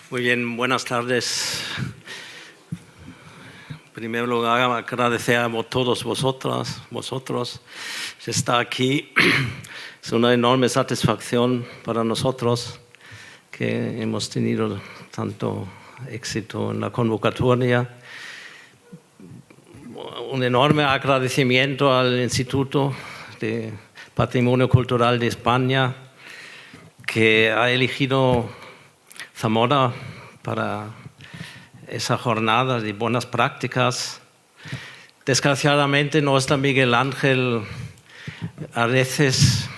Muy bien, buenas tardes. En primer lugar, agradecer a todos vosotros. Estar aquí es una enorme satisfacción para nosotros que hemos tenido tanto éxito en la convocatoria. Un enorme agradecimiento al Instituto de Patrimonio Cultural de España, que ha elegido Zamora para esa jornada de buenas prácticas. Desgraciadamente no está Miguel Ángel Areces,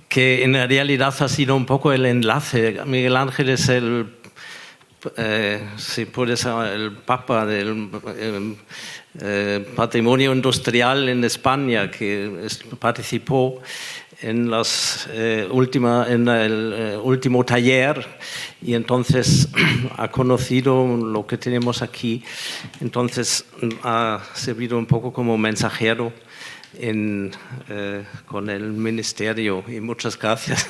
que en realidad ha sido un poco el enlace. Miguel Ángel es el Papa del Patrimonio Industrial en España, que participó en el último taller y entonces ha conocido lo que tenemos aquí. Entonces ha servido un poco como mensajero con el ministerio, y muchas gracias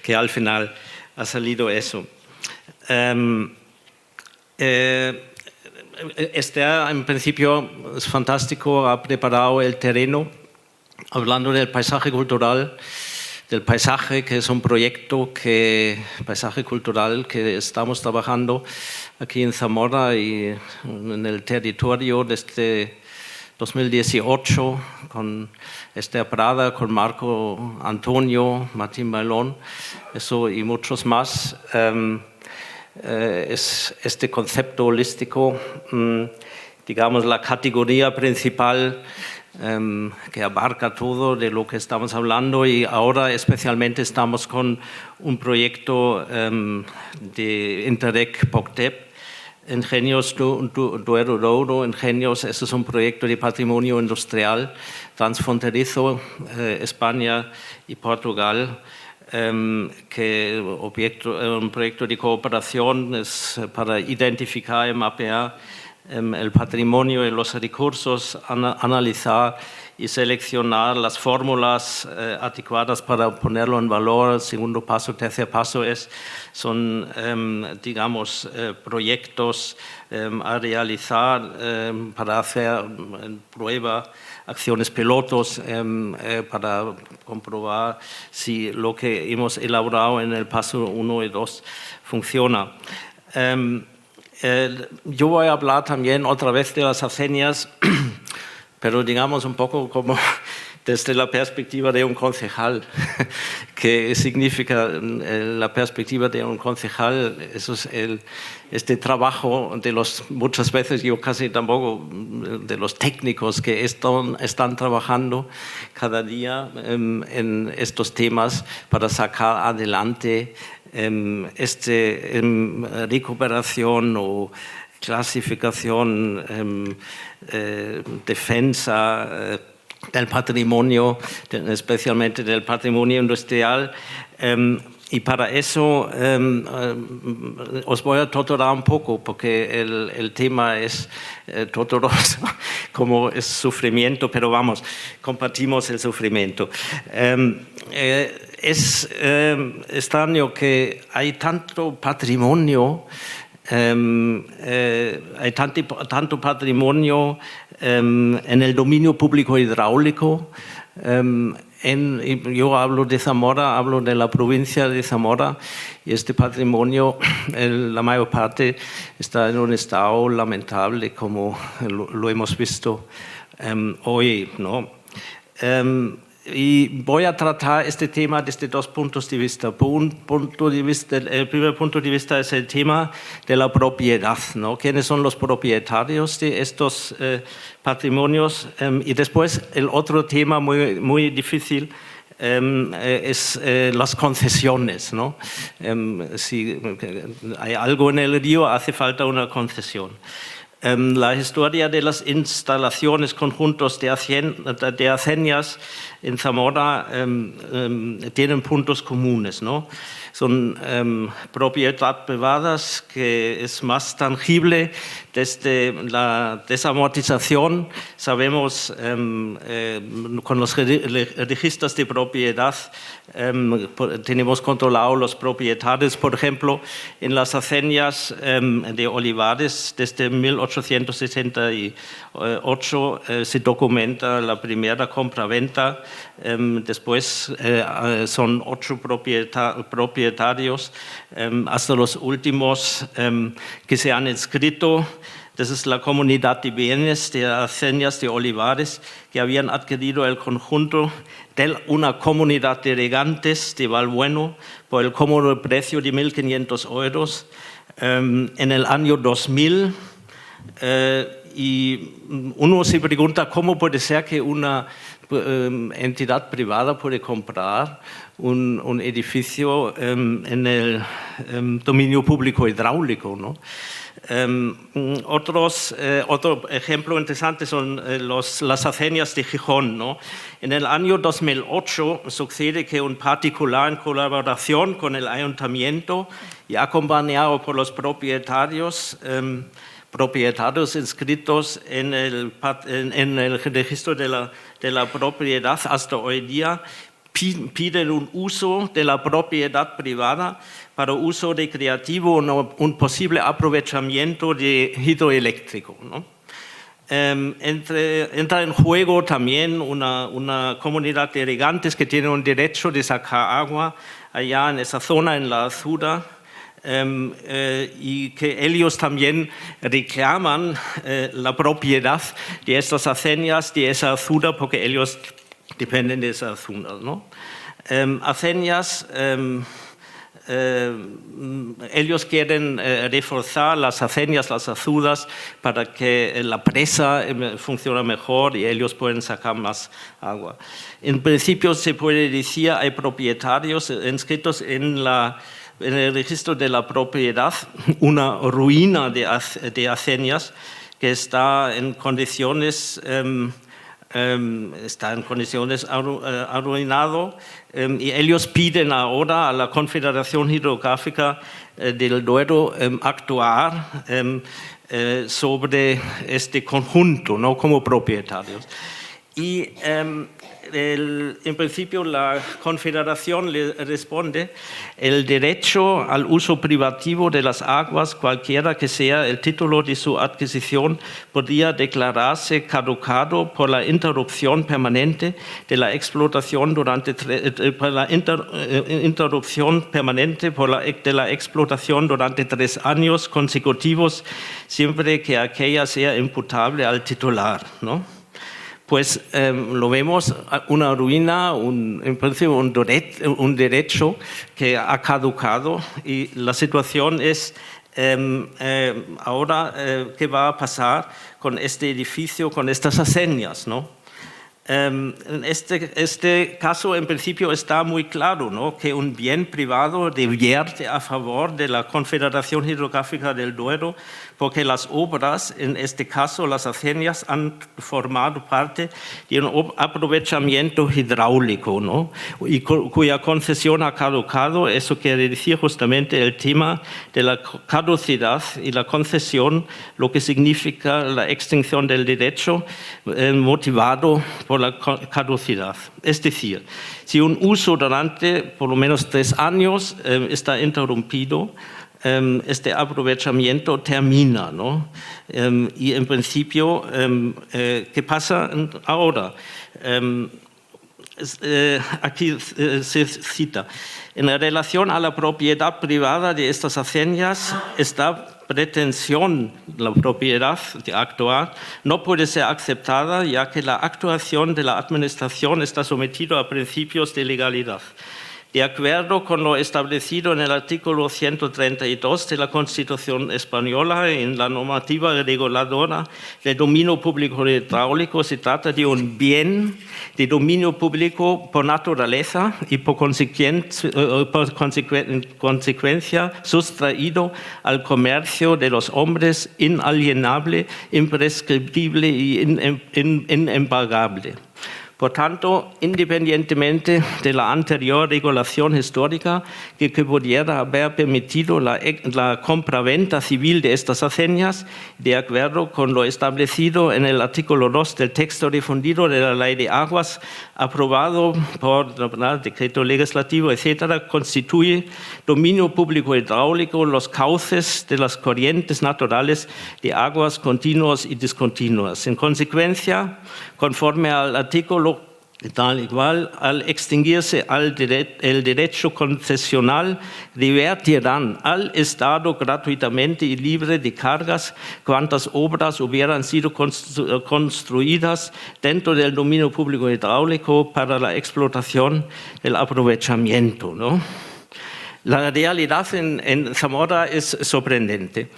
que al final ha salido eso. En principio es fantástico, ha preparado el terreno hablando del paisaje cultural, del paisaje, que es un proyecto paisaje cultural que estamos trabajando aquí en Zamora y en el territorio desde 2018 con Esther Prada, con Marco Antonio, Martín Bailón, eso y muchos más. Es este concepto holístico, digamos, la categoría principal que abarca todo de lo que estamos hablando, y ahora especialmente estamos con un proyecto de Interreg POCTEP, Ingenios Duero Douro. Ingenios, este es un proyecto de patrimonio industrial transfronterizo, España y Portugal, un proyecto de cooperación es para identificar y mapear el patrimonio y los recursos, analizar y seleccionar las fórmulas adecuadas para ponerlo en valor. El segundo paso, tercer paso son proyectos a realizar para hacer prueba, acciones pilotos para comprobar si lo que hemos elaborado en el paso 1 y 2 funciona. Yo voy a hablar también otra vez de las hazañas, pero digamos un poco como desde la perspectiva de un concejal. ¿Qué significa la perspectiva de un concejal? Eso es este trabajo muchas veces yo casi tampoco, de los técnicos que están trabajando cada día en estos temas para sacar adelante recuperación o clasificación, defensa del patrimonio, especialmente del patrimonio industrial. Y para eso os voy a torturar un poco, porque el tema es torturoso, como es sufrimiento, pero vamos, compartimos el sufrimiento. Es extraño que hay tanto patrimonio, hay tanto patrimonio en el dominio público hidráulico. Yo hablo de Zamora, hablo de la provincia de Zamora, y este patrimonio, la mayor parte, está en un estado lamentable, como lo hemos visto hoy, ¿no? Y voy a tratar este tema desde dos puntos de vista. El primer punto de vista es el tema de la propiedad, ¿no? ¿Quiénes son los propietarios de estos patrimonios? Y después el otro tema muy, muy difícil es las concesiones, ¿no? Si hay algo en el río, hace falta una concesión. La historia de las instalaciones conjuntos de haceñas en Zamora tienen puntos comunes, ¿no? Son propiedad privadas que es más tangible desde la desamortización. Sabemos con los registros de propiedad tenemos controlado los propietarios. Por ejemplo, en las haceñas de olivares desde 1868 se documenta la primera compra-venta. Después son 8 propietarios hasta los últimos que se han inscrito. Das es la comunidad de bienes de haceñas de olivares que habían adquirido el conjunto de una comunidad de regantes de Valbueno por el cómodo precio de 1.500 euros en el año 2000. Y uno se pregunta cómo puede ser que una entidad privada puede comprar un edificio en el dominio público hidráulico, ¿no? Otro ejemplo interesante son las haceñas de Gijón, ¿no? En el año 2008 sucede que un particular en colaboración con el ayuntamiento y acompañado por los propietarios inscritos en el registro de la propiedad hasta hoy día, piden un uso de la propiedad privada para uso recreativo, un posible aprovechamiento de hidroeléctrico, ¿no? Entra en juego también una comunidad de regantes que tiene un derecho de sacar agua allá en esa zona, en la Azuda, y que ellos también reclaman la propiedad de estas haceñas, de esa Azuda, porque ellos dependen de esa Azuda, ¿no? Haceñas, ellos quieren reforzar las haceñas, las azudas, para que la presa funcione mejor y ellos pueden sacar más agua. En principio se puede decir, hay propietarios inscritos en el registro de la propiedad, una ruina de haceñas que está en condiciones arruinado, y ellos piden ahora a la Confederación Hidrográfica del Duero actuar sobre este conjunto, ¿no? Como propietarios. Y en principio la Confederación le responde: el derecho al uso privativo de las aguas, cualquiera que sea el título de su adquisición, podría declararse caducado por la interrupción permanente de la explotación de la explotación durante 3 años consecutivos, siempre que aquella sea imputable al titular, ¿no? Pues lo vemos, una ruina, en principio un derecho que ha caducado, y la situación es ahora qué va a pasar con este edificio, con estas haceñas, ¿no? Este caso en principio está muy claro, ¿no? Que un bien privado revierte a favor de la Confederación Hidrográfica del Duero, porque las obras, en este caso las haceñas, han formado parte de un aprovechamiento hidráulico, ¿no? Y cuya concesión ha caducado. Eso quiere decir justamente el tema de la caducidad y la concesión, lo que significa la extinción del derecho motivado por la caducidad. Es decir, si un uso durante por lo menos 3 años está interrumpido, este aprovechamiento termina, ¿no? Y en principio, ¿qué pasa ahora? Aquí se cita: en relación a la propiedad privada de estas haceñas, esta pretensión, la propiedad de actuar, no puede ser aceptada, ya que la actuación de la administración está sometida a principios de legalidad. De acuerdo con lo establecido en el artículo 132 de la Constitución española, en la normativa reguladora del dominio público hidráulico, se trata de un bien de dominio público por naturaleza y por consecuencia sustraído al comercio de los hombres, inalienable, imprescriptible y inembargable. Por tanto, independientemente de la anterior regulación histórica que pudiera haber permitido la compraventa civil de estas haceñas, de acuerdo con lo establecido en el artículo 2 del texto difundido de la Ley de Aguas, aprobado por el decreto legislativo, etc., constituye dominio público hidráulico los cauces de las corrientes naturales de aguas continuas y discontinuas. En consecuencia, conforme al artículo tal igual, al extinguirse el derecho concesional, revertirán al Estado gratuitamente y libre de cargas cuantas obras hubieran sido construidas dentro del dominio público hidráulico para la explotación del aprovechamiento, ¿no? La realidad en Zamora es sorprendente.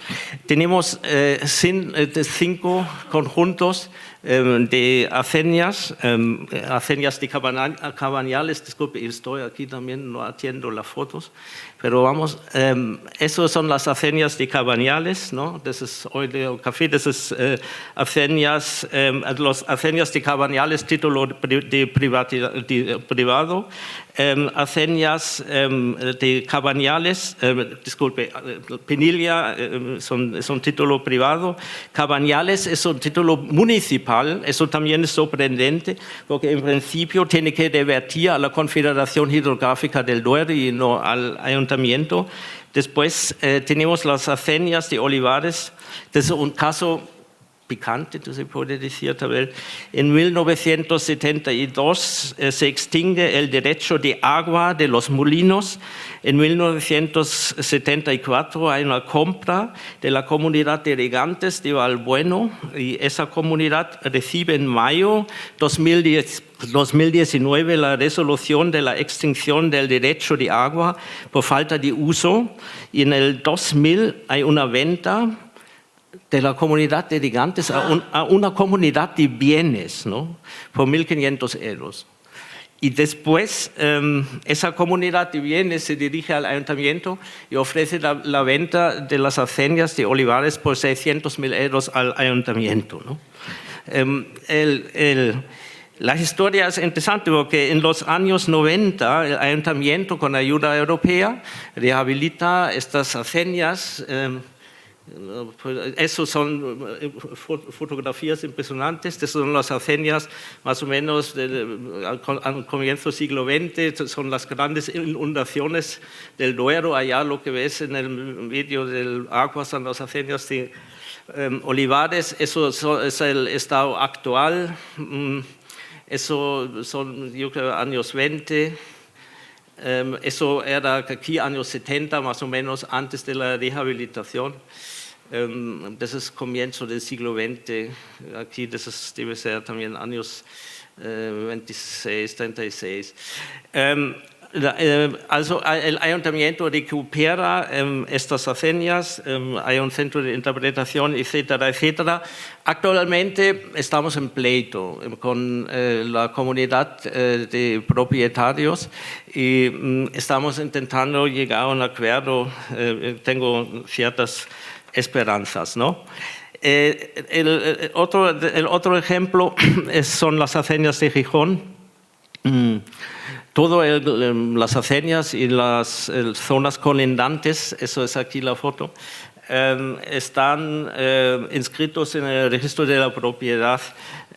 Tenemos 5 conjuntos de haceñas de cabañales. Disculpe, estoy aquí también, no atiendo las fotos, pero vamos, esas son las haceñas de cabañales, ¿no? Das ist Oileo Café, das ist los haceñas de cabañales, título privado, haceñas de cabañales, disculpe, Penilla son título privado, Cabañales es un título municipal. Eso también es sorprendente, porque en principio tiene que revertir a la Confederación Hidrográfica del Duero y no al ayuntamiento. Después tenemos las haceñas de olivares. Das es un caso picante, se puede decir también. En 1972 se extingue el derecho de agua de los molinos. En 1974 hay una compra de la comunidad de regantes de Valbuena y esa comunidad recibe en mayo 2019 la resolución de la extinción del derecho de agua por falta de uso, y en el 2000 hay una venta de la comunidad de regantes a una comunidad de bienes, ¿no? Por 1.500 euros. Y después esa comunidad de bienes se dirige al ayuntamiento y ofrece la venta de las haceñas de olivares por 600.000 euros al ayuntamiento, ¿no? La historia es interesante porque en los años 90 el ayuntamiento, con ayuda europea, rehabilita estas haceñas. Esas son fotografías impresionantes. Estas son las haceñas más o menos al comienzo del siglo XX. Son las grandes inundaciones del Duero. Allá lo que ves en el vídeo del agua son las haceñas de olivares. Eso es el estado actual. Eso son, yo creo, años 20. Eso era aquí años 70, más o menos, antes de la rehabilitación. Das es comienzo del siglo XX. Aquí debe ser también años 26, 36. Also el ayuntamiento recupera estas haceñas, hay un centro de interpretación, etcétera, etcétera. Actualmente estamos en pleito con la comunidad de propietarios y estamos intentando llegar a un acuerdo. Tengo ciertas esperanzas, ¿no? El otro ejemplo son las haceñas de Gijón. Todas las haceñas y las zonas colindantes, eso es aquí la foto, están inscritos en el registro de la propiedad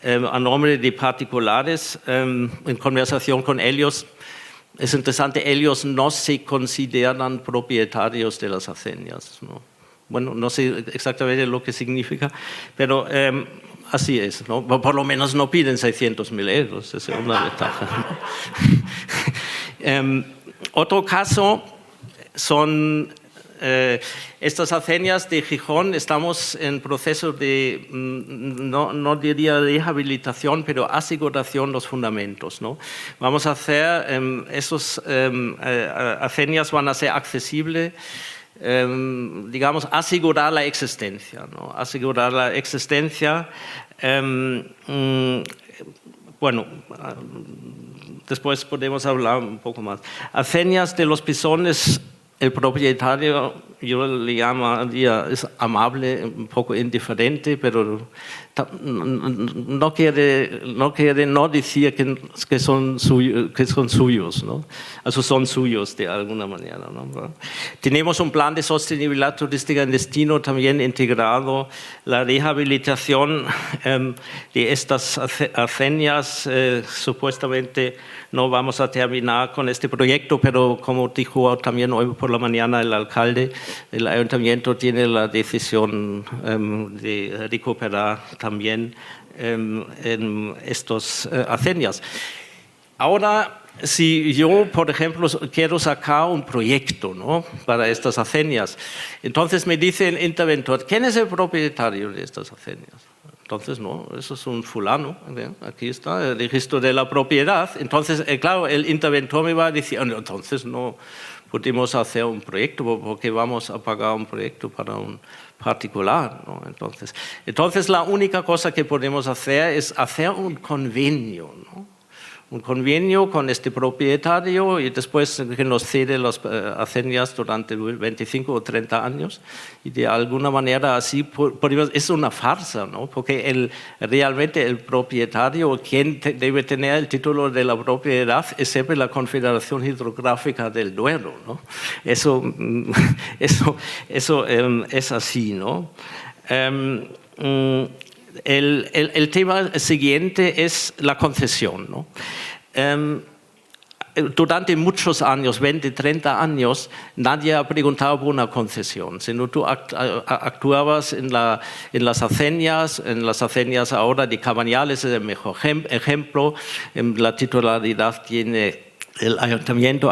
a nombre de particulares. En conversación con ellos, es interesante, ellos no se consideran propietarios de las haceñas, ¿no? Bueno, no sé exactamente lo que significa, pero así es, ¿no? Por lo menos no piden 600.000 euros, esa es una ventaja, ¿no? Otro caso son estas aceñas de Gijón estamos en proceso de, no diría rehabilitación, pero aseguración de los fundamentos, ¿no? Vamos a hacer, esos aceñas van a ser accesibles, digamos, asegurar la existencia, ¿no? Asegurar la existencia. Bueno, después podemos hablar un poco más. Aceñas de los pisones, el propietario, yo le llamaría, es amable, un poco indiferente, pero no quiere no decir que son suyos, ¿no? Also son suyos de alguna manera, ¿no? Tenemos un plan de sostenibilidad turística en destino también integrado, la rehabilitación de estas aceñas, supuestamente no vamos a terminar con este proyecto, pero como dijo también hoy por la mañana el alcalde, el ayuntamiento tiene la decisión de recuperar también en estos aceñas. Ahora, si yo, por ejemplo, quiero sacar un proyecto, ¿no?, para estas aceñas, entonces me dice el interventor, ¿quién es el propietario de estas aceñas? Entonces, no, eso es un fulano, ¿eh? Aquí está el registro de la propiedad. Entonces, claro, el interventor me va a decir, entonces no podemos hacer un proyecto porque vamos a pagar un proyecto para un particular, ¿no? Entonces, la única cosa que podemos hacer es hacer un convenio, ¿no? Un convenio con este propietario y después que nos cede las aceñas durante 25 o 30 años y de alguna manera así es una farsa, ¿no? Porque realmente el propietario, quien debe tener el título de la propiedad, es siempre la Confederación Hidrográfica del Duero, ¿no? Eso es así, ¿no? El tema siguiente es la concesión, ¿no? Durante muchos años, 20, 30 años, nadie ha preguntado por una concesión, sino tú actuabas en las aceñas ahora de Cabañales es el mejor ejemplo, la titularidad tiene el ayuntamiento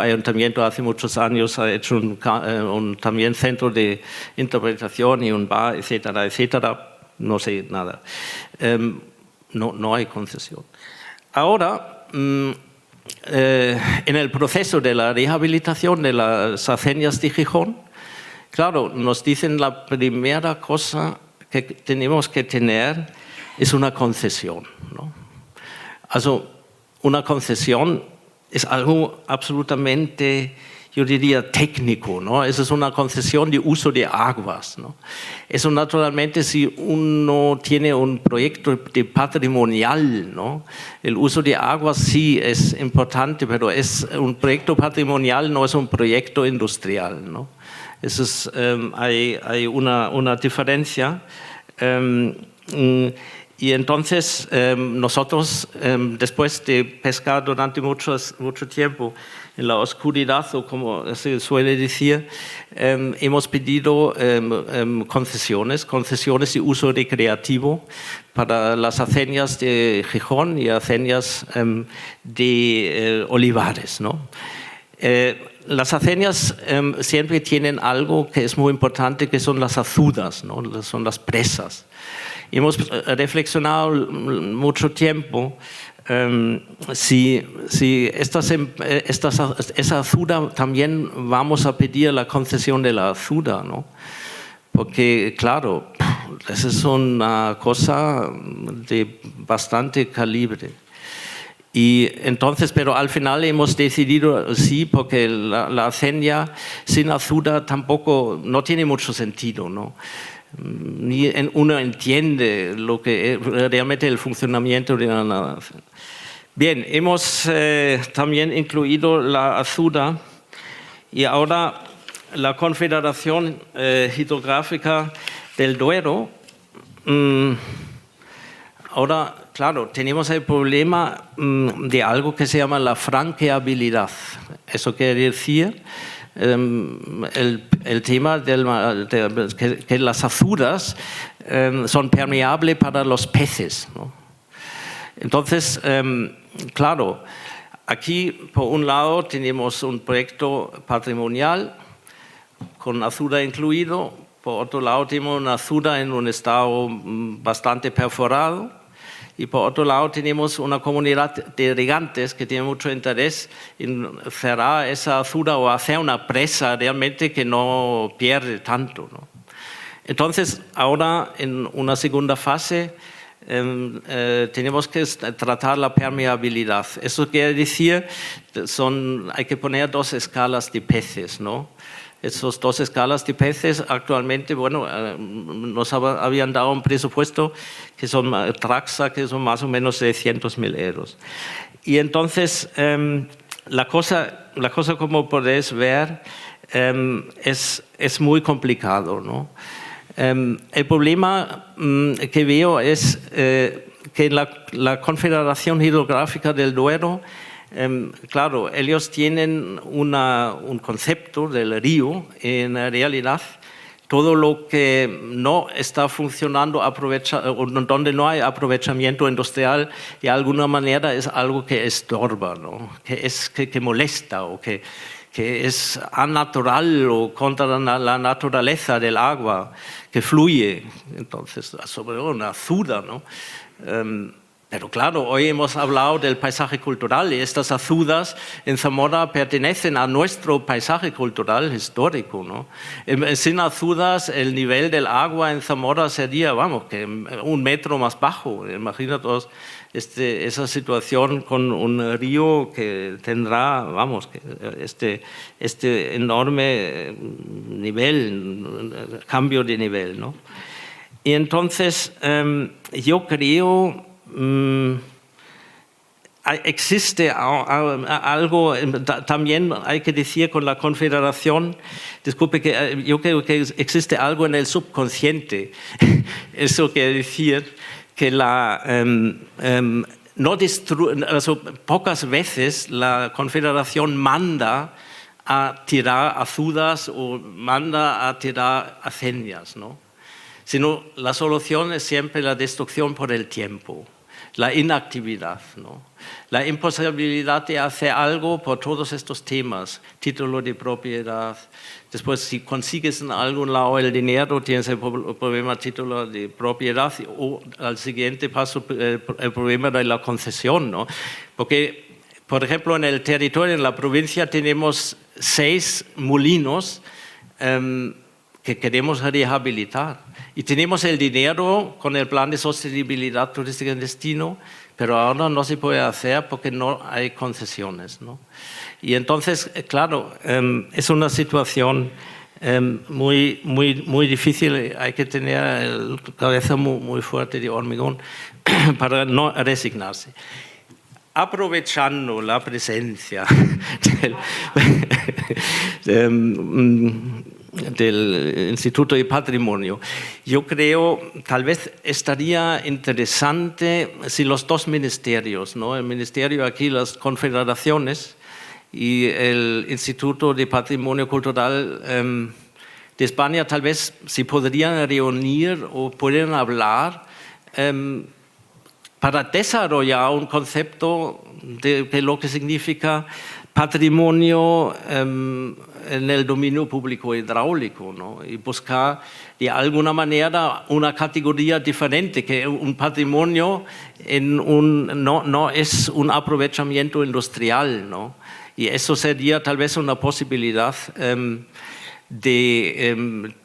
hace muchos años ha hecho un también centro de interpretación y un bar, etcétera, etcétera. No sé nada. No hay concesión. Ahora, en el proceso de la rehabilitación de las aceñas de Gijón, claro, nos dicen la primera cosa que tenemos que tener es una concesión, ¿no? Also, una concesión es algo absolutamente, yo diría, técnico, ¿no? Eso es una concesión de uso de aguas, ¿no? Eso naturalmente si uno tiene un proyecto de patrimonial, ¿no? El uso de aguas sí es importante, pero es un proyecto patrimonial, no es un proyecto industrial, ¿no? Eso es, hay una diferencia. Y entonces nosotros, después de pescar durante mucho tiempo en la oscuridad, o como se suele decir, hemos pedido concesiones de uso recreativo para las aceñas de Gijón y aceñas de Olivares, ¿no? Las aceñas siempre tienen algo que es muy importante, que son las azudas, ¿no? Son las presas. Hemos reflexionado mucho tiempo si esa azuda también vamos a pedir la concesión de la azuda, ¿no? Porque, claro, esa es una cosa de bastante calibre. Y entonces, pero al final hemos decidido sí, porque la aceña sin azuda tampoco no tiene mucho sentido, ¿no? Ni uno entiende lo que es realmente el funcionamiento de la nación. Bien, hemos también incluido la azuda y ahora la Confederación Hidrográfica del Duero. Ahora, claro, tenemos el problema de algo que se llama la franqueabilidad. Eso quiere decir el tema que las azudas son permeables para los peces, ¿no? Entonces, claro, aquí por un lado tenemos un proyecto patrimonial, con azúcar incluido. Por otro lado, tenemos una azúcar en un estado bastante perforado. Y por otro lado, tenemos una comunidad de irrigantes que tiene mucho interés en cerrar esa azúcar o hacer una presa realmente que no pierde tanto, ¿no? Entonces, ahora en una segunda fase tenemos que tratar la permeabilidad. Eso quiere decir, hay que poner 2 escalas de peces, ¿no? Esas 2 escalas de peces actualmente, bueno, nos habían dado un presupuesto que son Traxa, que son más o menos 600.000 euros. Y entonces, la cosa como podéis ver, es muy complicado, ¿no? El problema que veo es que la Confederación Hidrográfica del Duero, claro, ellos tienen un concepto del río. En realidad, todo lo que no está funcionando, donde no hay aprovechamiento industrial, de alguna manera es algo que estorba, ¿no? que molesta o que es annatural o contra la naturaleza del agua que fluye, entonces sobre una azúcar, ¿no? Pero claro, hoy hemos hablado del paisaje cultural y estas azúdas en Zamora pertenecen a nuestro paisaje cultural histórico, ¿no? Sin azúdas el nivel del agua en Zamora sería, vamos, que 1 metro más bajo. Imagínate esa situación con un río que tendrá, vamos, este enorme nivel, cambio de nivel, ¿no? Y entonces yo creo existe algo, también hay que decir con la Confederación, disculpe, que yo creo que existe algo en el subconsciente. Eso quiere decir que pocas veces la Confederación manda a tirar azúdas o manda a tirar acenias, ¿no? Sino la solución es siempre la destrucción por el tiempo, la inactividad, ¿no? La imposibilidad de hacer algo por todos estos temas, título de propiedad. Después, si consigues en algún lado el dinero, tienes el problema título de propiedad, o al siguiente paso el problema de la concesión, ¿no? Porque, por ejemplo, en el territorio, en la provincia, tenemos 6 molinos que queremos rehabilitar. Y tenemos el dinero con el plan de sostenibilidad turística en destino, pero ahora no se puede hacer porque no hay concesiones, ¿no? Y entonces, claro, es una situación muy, muy, muy difícil. Hay que tener la cabeza muy fuerte de hormigón para no resignarse. Aprovechando la presencia del Instituto de Patrimonio, yo creo tal vez estaría interesante si los 2 ministerios, ¿no? El ministerio aquí, las confederaciones y el Instituto de Patrimonio Cultural de España, tal vez si podrían reunir o pueden hablar para desarrollar un concepto de lo que significa patrimonio en el dominio público hidráulico, ¿no? Y buscar de alguna manera una categoría diferente, que un patrimonio no es un aprovechamiento industrial, ¿no? Y eso sería tal vez una posibilidad de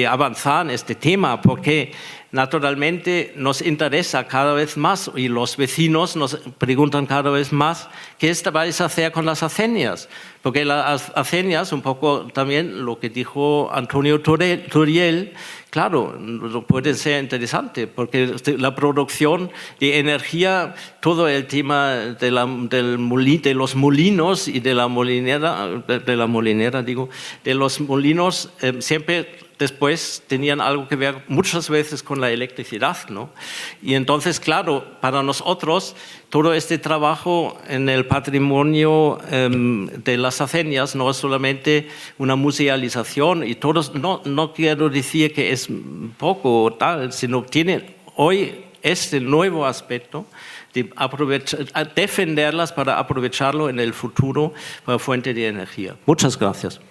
avanzar en este tema, porque naturalmente nos interesa cada vez más y los vecinos nos preguntan cada vez más qué vais a hacer con las acenias, porque las acenias, un poco también lo que dijo Antonio Turiel, claro, puede ser interesante, porque la producción de energía, todo el tema de los molinos y de los molinos siempre después tenían algo que ver muchas veces con la electricidad, ¿no? Y entonces, claro, para nosotros todo este trabajo en el patrimonio de las acenias no es solamente una musealización, y todos, no quiero decir que es poco o tal, sino tiene hoy este nuevo aspecto de defenderlas para aprovecharlo en el futuro para fuente de energía. Muchas gracias.